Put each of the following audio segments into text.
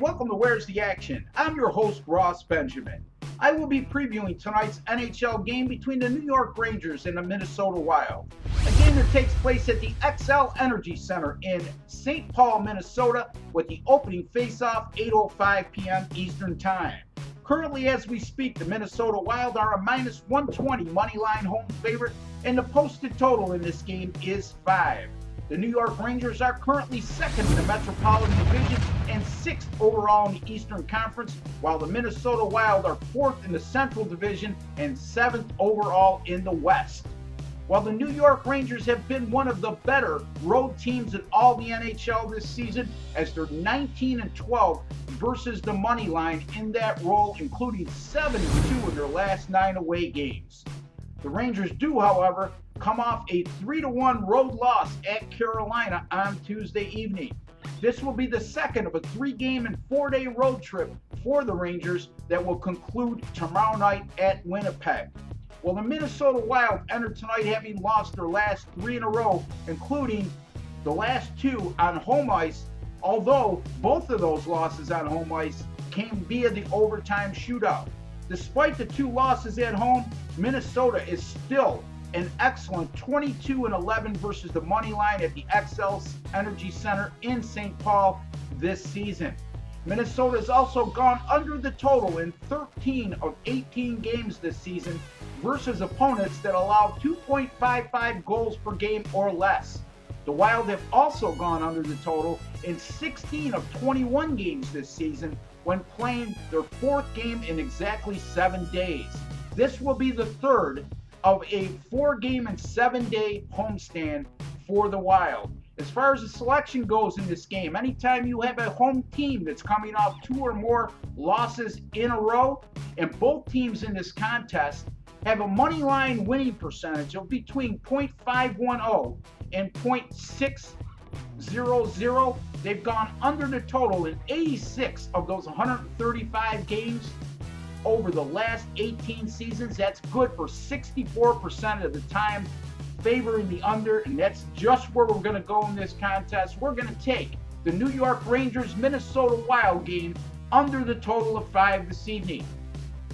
Welcome to Where's the Action? I'm your host, Ross Benjamin. I will be previewing tonight's NHL game between the New York Rangers and the Minnesota Wild. A game that takes place at the XL Energy Center in St. Paul, Minnesota, with the opening face-off 8:05 p.m. Eastern Time. Currently, as we speak, the Minnesota Wild are a minus 120 moneyline home favorite, and the posted total in this game is 5. The New York Rangers are currently second in the Metropolitan Division and sixth overall in the Eastern Conference, while the Minnesota Wild are fourth in the Central Division and seventh overall in the West. While the New York Rangers have been one of the better road teams in all the NHL this season, as they're 19-12 versus the money line in that role, including 7-2 in their last 9 away games. The Rangers do, however, come off a 3-1 road loss at Carolina on Tuesday evening. This will be the second of a 3-game and 4-day road trip for the Rangers that will conclude tomorrow night at Winnipeg. Well, the Minnesota Wild entered tonight having lost their last 3 in a row, including the last 2 on home ice, although both of those losses on home ice came via the overtime shootout. Despite the 2 losses at home, Minnesota is still an excellent 22-11 versus the money line at the XL Energy Center in St. Paul this season. Minnesota has also gone under the total in 13 of 18 games this season versus opponents that allow 2.55 goals per game or less. The Wild have also gone under the total in 16 of 21 games this season when playing their 4th game in exactly 7 days. This will be the third of a 4-game and 7-day homestand for the Wild. As far as the selection goes in this game, anytime you have a home team that's coming off 2 or more losses in a row, and both teams in this contest have a money line winning percentage of between .510 and .600, they've gone under the total in 86 of those 135 games over the last 18 seasons. That's good for 64% of the time, favoring the under, and that's just where we're going to go in this contest. We're going to take the New York Rangers Minnesota Wild game under the total of 5 this evening.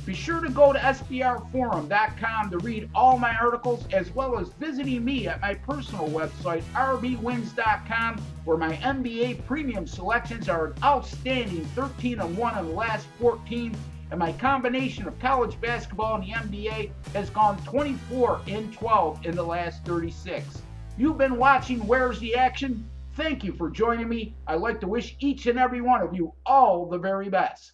Be sure to go to sbrforum.com to read all my articles, as well as visiting me at my personal website, rbwins.com, where my NBA premium selections are an outstanding 13-1 in the last 14, and my combination of college basketball and the NBA has gone 24-12 in the last 36. You've been watching Where's the Action? Thank you for joining me. I'd like to wish each and every one of you all the very best.